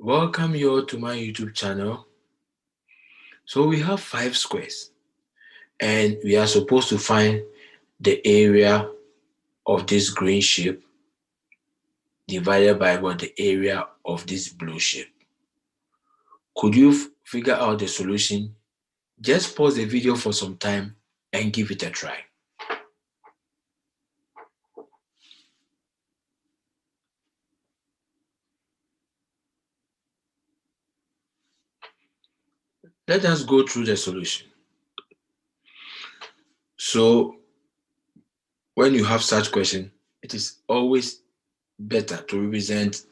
Welcome you all to my YouTube channel. So we have 5 squares and we are supposed to find the area of this green shape divided by the area of this blue shape. Could you figure out the solution? Just pause the video for some time and give it a try. Let us go through the solution. So when you have such question, it is always better to represent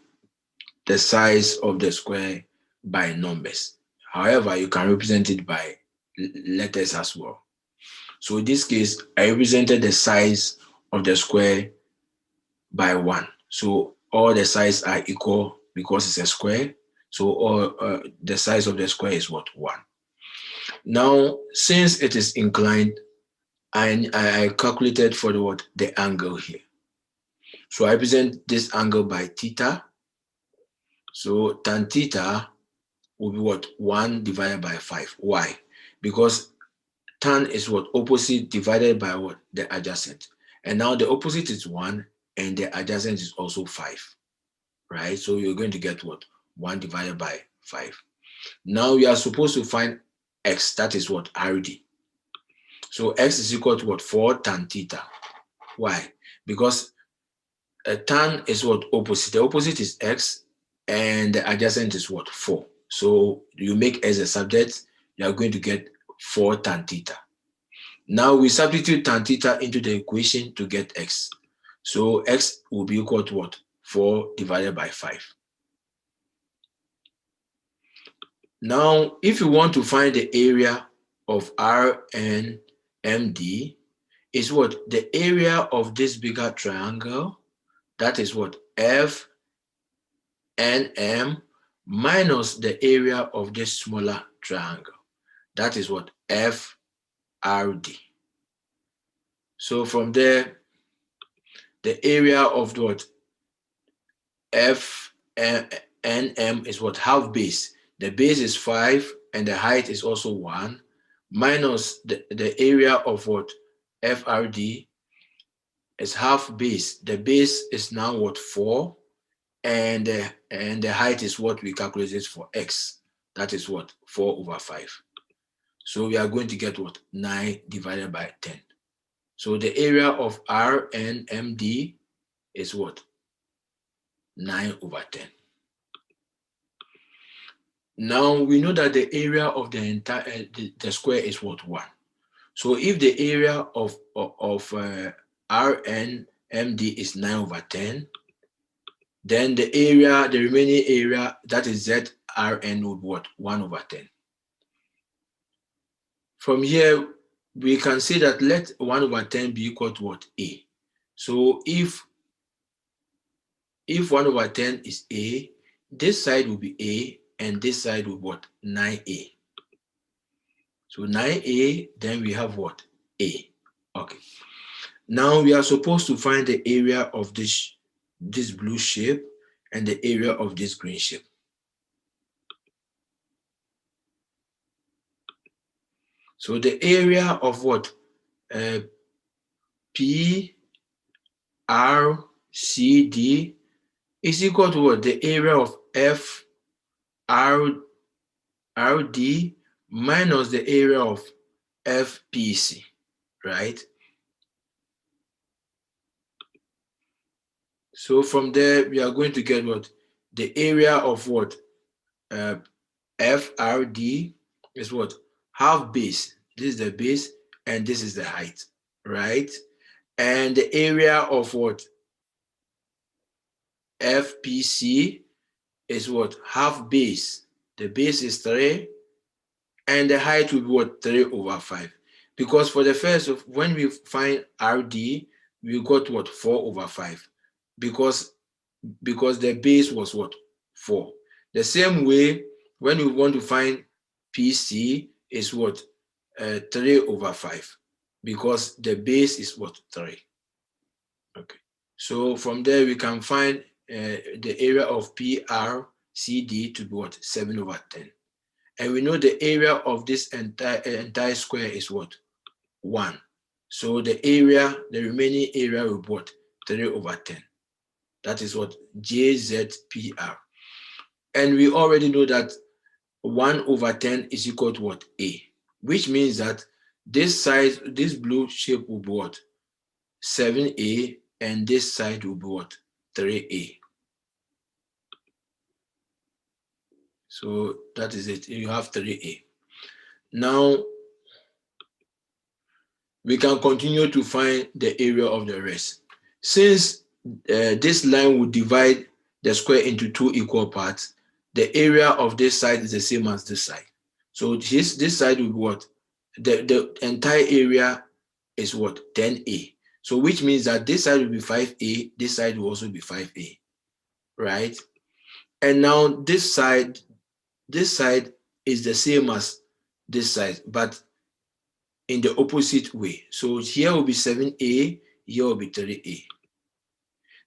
the size of the square by numbers. However, you can represent it by letters as well. So in this case, I represented the size of the square by 1. So all the sides are equal because it's a square. So all the size of the square is 1. Now, since it is inclined, I calculated for the angle here. So I represent this angle by theta. So tan theta will be 1 divided by 5. Why? Because tan is opposite divided by the adjacent. And now the opposite is 1 and the adjacent is also 5. Right? So you're going to get 1 divided by 5. Now we are supposed to find x, that is RD. So x is equal to 4 tan theta. Why? Because tan is opposite. The opposite is x and the adjacent is 4. So you make x a subject, you are going to get 4 tan theta. Now we substitute tan theta into the equation to get x. So x will be equal to 4 divided by 5. Now, if you want to find the area of RNMD, is the area of this bigger triangle, that is FNM, minus the area of this smaller triangle, that is FRD. So from there, the area of FNM is half base. The base is 5 and the height is also 1, minus the area of FRD is half base. The base is now 4 and the height is we calculated for x. That is 4 over 5. So we are going to get 9 divided by 10. So the area of RNMD is 9 over 10. Now we know that the area of the entire the square is 1. So if the area of RNMD is 9 over 10, then the remaining area, that is ZRN, would be 1 over 10. From here, we can say that let 1 over 10 be equal to A. So if 1 over 10 is A, this side will be A and this side will be 9A. So 9A, then we have A. Okay. Now we are supposed to find the area of this blue shape and the area of this green shape. So the area of PRCD is equal to the area of FRD minus the area of FPC, right? So from there, we are going to get the area of FRD is half base. This is the base and this is the height, right? And the area of FPC is half base. The base is 3 and the height will be 3 over 5. Because for the first, when we find RD, we got 4 over 5. Because the base was 4. The same way, when we want to find PC, is 3 over 5. Because the base is 3. Okay. So from there, we can find the area of PRCD CD to be what? 7/10. And we know the area of this entire square is what? 1. So the remaining area will be what? 3/10. That is what? JZPR. And we already know that 1/10 is equal to what? A. Which means that this blue shape will be what? 7A, and this side will be what? 3A. So that is it. You have 3A. Now, we can continue to find the area of the rest. Since this line will divide the square into 2 equal parts, the area of this side is the same as this side. So this side will be what? The entire area is what? 10A. So which means that this side will be 5A, this side will also be 5A, right? And now this side is the same as this side, but in the opposite way. So here will be 7A, here will be 3A.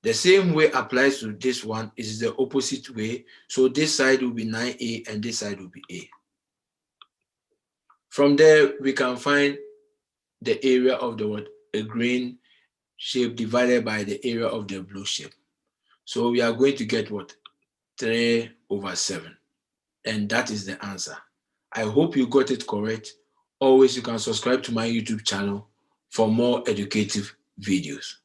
The same way applies to this one. Is the opposite way. So this side will be 9A and this side will be A. From there, we can find the area of the what? A green shape divided by the area of the blue shape. So we are going to get what? 3/7. And that is the answer. I hope you got it correct. Always, you can subscribe to my YouTube channel for more educative videos.